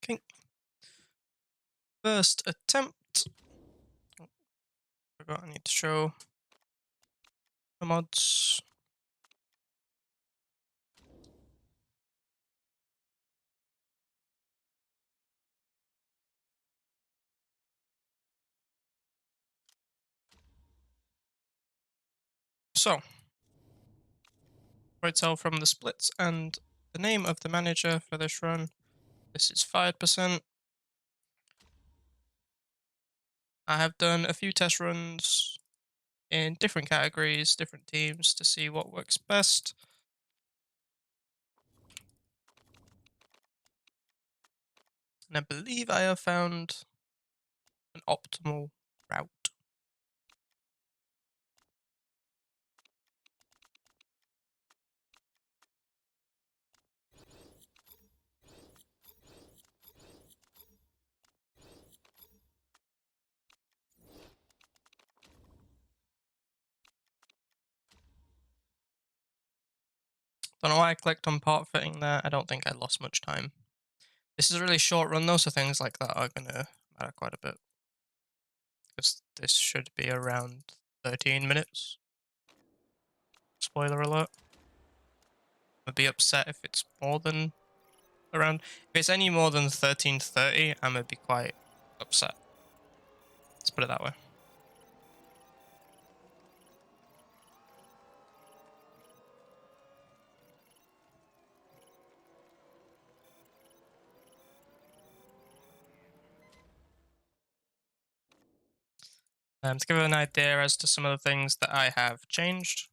Okay. First attempt. Oh, forgot I need to show the mods. So, right tell from the splits and the name of the manager for this run. This is 5%. I have done a few test runs in different categories, different teams to see what works best. And I believe I have found an optimal route. Don't know why I clicked on part fitting there. I don't think I lost much time. This is a really short run though, so things like that are going to matter quite a bit. Because this should be around 13 minutes. Spoiler alert. I'd be upset if it's more than around. If it's any more than 13:30, I'm gonna be quite upset. Let's put it that way. To give you an idea as to some of the things that I have changed.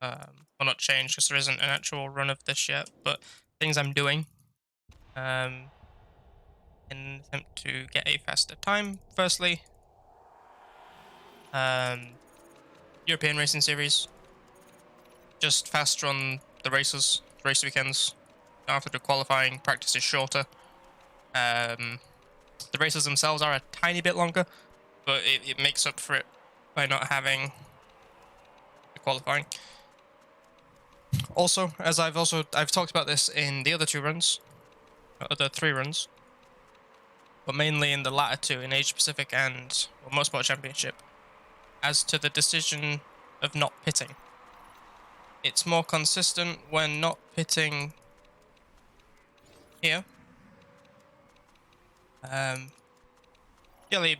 Well, not changed because there isn't an actual run of this yet, but things I'm doing. In an attempt to get a faster time. Firstly, European Racing Series. Just faster on the races, race weekends. Don't have to do qualifying. Practice is shorter. The races themselves are a tiny bit longer, but it makes up for it by not having the qualifying. Also, as I've talked about this in the other three runs, but mainly in the latter two in Asia Pacific and Motorsport Championship, as to the decision of not pitting. It's more consistent when not pitting here. Purely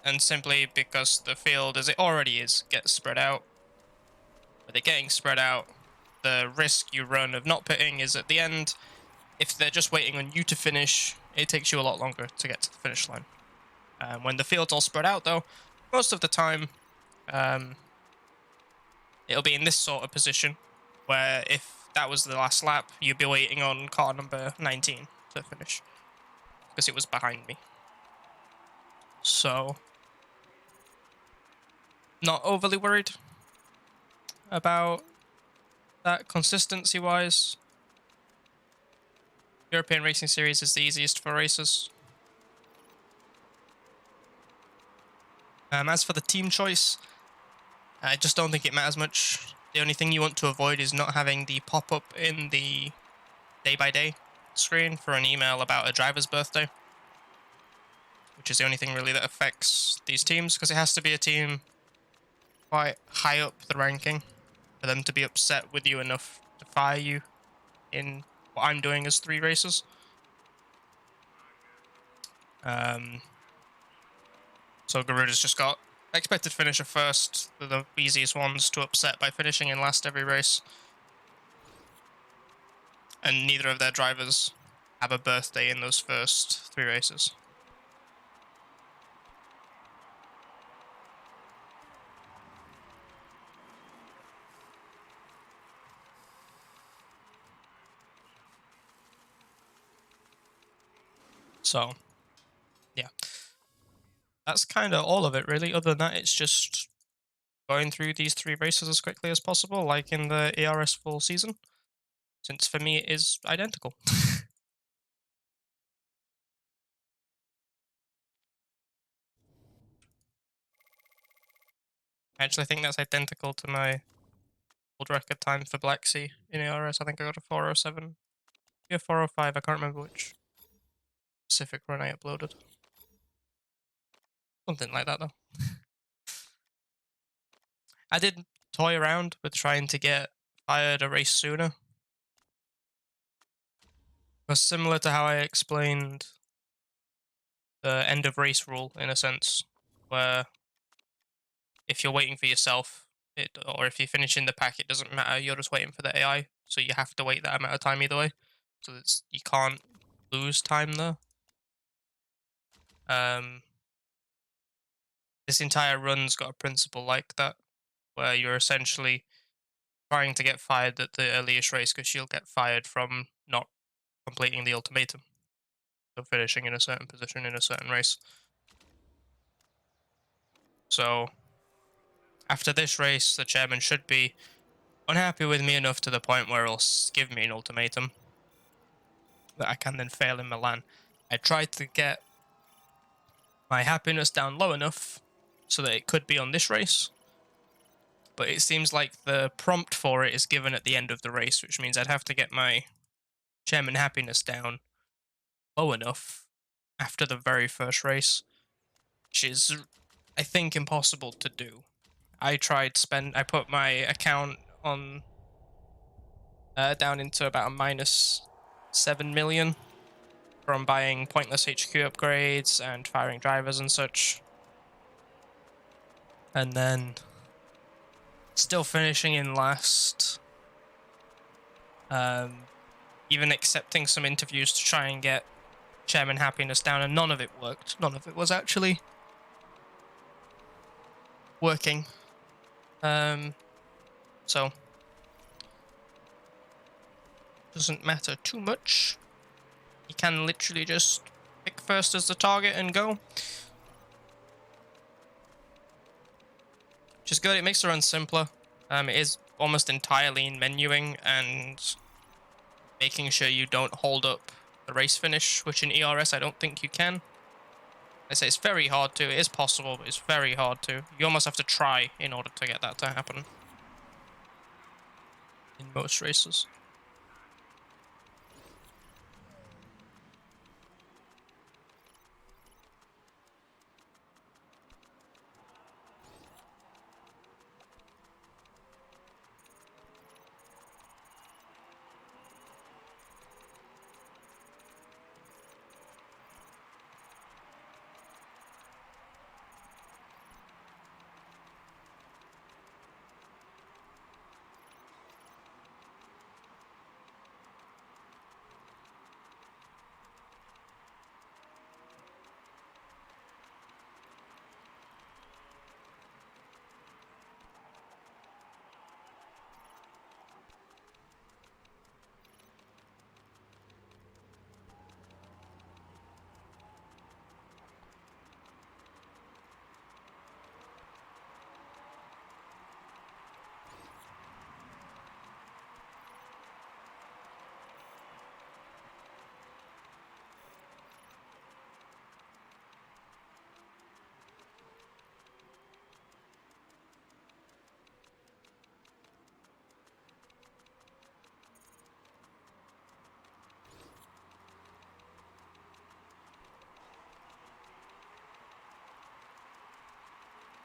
and simply because the field, as it already is, gets spread out. With it getting spread out, the risk you run of not pitting is at the end. If they're just waiting on you to finish, it takes you a lot longer to get to the finish line. When the field's all spread out, though, most of the time, it'll be in this sort of position, where if that was the last lap, you'd be waiting on car number 19 to finish, because it was behind me. So, not overly worried about that consistency-wise. European Racing Series is the easiest for racers. As for the team choice, I just don't think it matters much. The only thing you want to avoid is not having the pop-up in the day-by-day screen for an email about a driver's birthday, which is the only thing really that affects these teams, because it has to be a team quite high up the ranking for them to be upset with you enough to fire you in what I'm doing as 3 races. So Garuda's just got expected finisher first. They're the easiest ones to upset by finishing in last every race. And neither of their drivers have a birthday in those first 3 races. So, yeah. That's kind of all of it, really. Other than that, it's just going through these 3 races as quickly as possible, like in the ERS full season. Since for me, it is identical. I actually think that's identical to my old record time for Black Sea in ERS. I think I got a 4:07. Yeah, 405. I can't remember which specific run I uploaded. Something like that, though. I did toy around with trying to get fired a race sooner. Because similar to how I explained the end of race rule, in a sense, where if you're waiting for yourself, or if you finish in the pack, it doesn't matter. You're just waiting for the AI, so you have to wait that amount of time either way. So you can't lose time there. This entire run's got a principle like that, where you're essentially trying to get fired at the earliest race because you'll get fired from not completing the ultimatum, so finishing in a certain position in a certain race. So after this race, the chairman should be unhappy with me enough to the point where he'll give me an ultimatum that I can then fail in Milan. I tried to get my happiness down low enough so that it could be on this race, but it seems like the prompt for it is given at the end of the race, which means I'd have to get my chairman happiness down low enough after the very first race, which is, I think, impossible to do. I put my account on down into about a minus 7 million from buying pointless HQ upgrades and firing drivers and such. And then still finishing in last. Even accepting some interviews to try and get chairman happiness down, and none of it worked. None of it was actually working. So doesn't matter too much. You can literally just pick first as the target and go. Which is good. It makes the run simpler. It is almost entirely in menuing and making sure you don't hold up the race finish, which in ERS I don't think you can. I say it's very hard to. It is possible, but it's very hard to. You almost have to try in order to get that to happen in most races.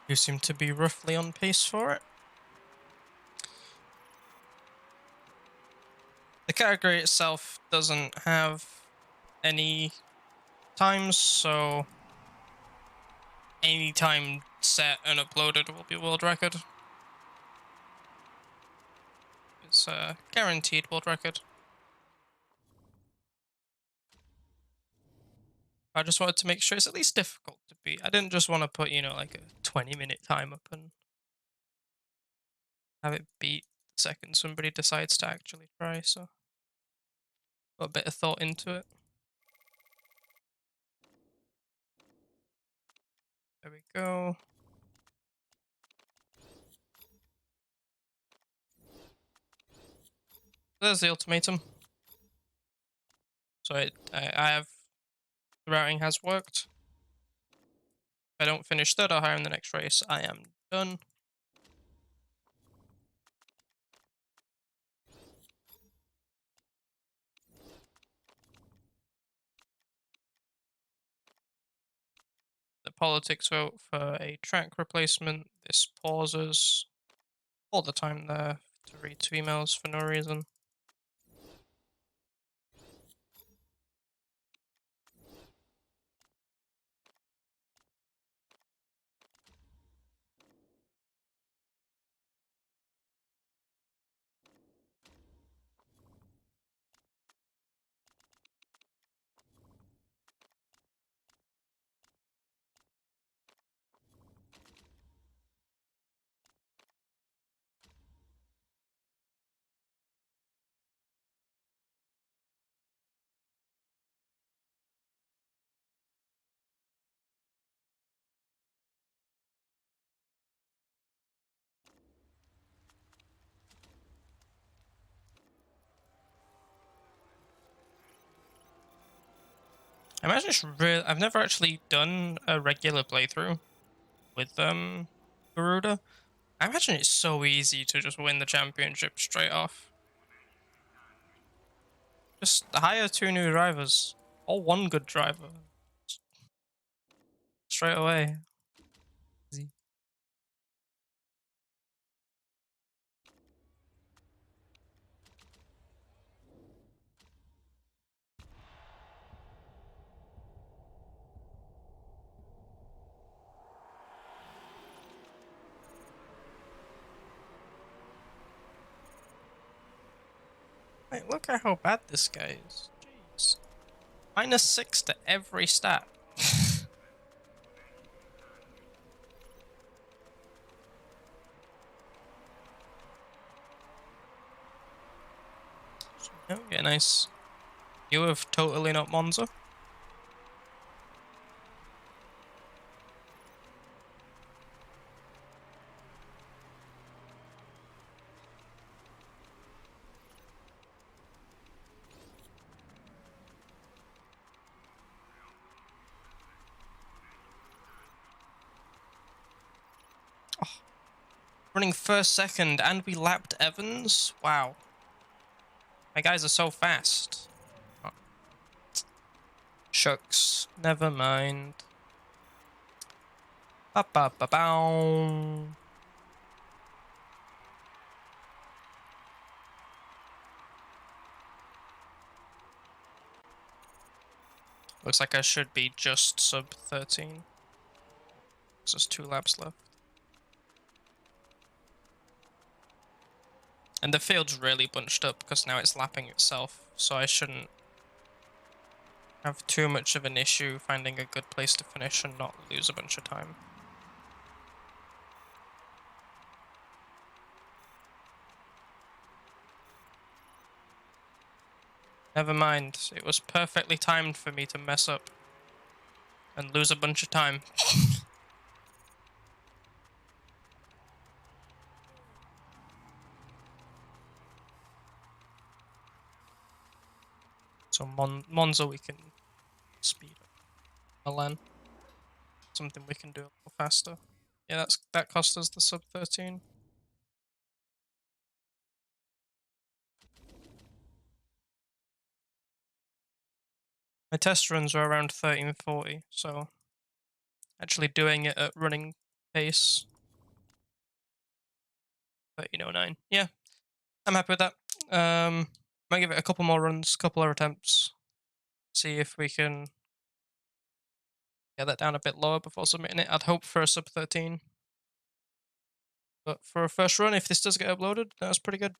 You seem to be roughly on pace for it. The category itself doesn't have any times, so any time set and uploaded will be world record. It's a guaranteed world record. I just wanted to make sure it's at least difficult to beat. I didn't just want to put, like a 20-minute time up and have it beat the second somebody decides to actually try, so put a bit of thought into it. There we go. There's the ultimatum. So I have, the routing has worked. If I don't finish third or higher in the next race, I am done. politics vote for a track replacement. This pauses all the time there to read 2 emails for no reason. I imagine it's real. I've never actually done a regular playthrough with Garuda. I imagine it's so easy to just win the championship straight off. Just hire 2 new drivers, or 1 good driver, straight away. Easy. Wait, look at how bad this guy is. Jeez. -6 to every stat. Okay, nice. You have totally not Monza. Running first, second, and we lapped Evans? Wow. My guys are so fast. Oh. Shucks. Never mind. Ba-ba-ba-bow. Looks like I should be just sub 13. There's 2 laps left. And the field's really bunched up because now it's lapping itself, so I shouldn't have too much of an issue finding a good place to finish and not lose a bunch of time. Never mind, it was perfectly timed for me to mess up and lose a bunch of time. So Monza we can speed up. Milan, something we can do a little faster. Yeah, that cost us the sub 13. My test runs are around 1340, so actually doing it at running pace, 1309. Yeah, I'm happy with that. Might give it a couple more runs, couple of attempts, see if we can get that down a bit lower before submitting it. I'd hope for a sub 13. But for a first run, if this does get uploaded, that's pretty good.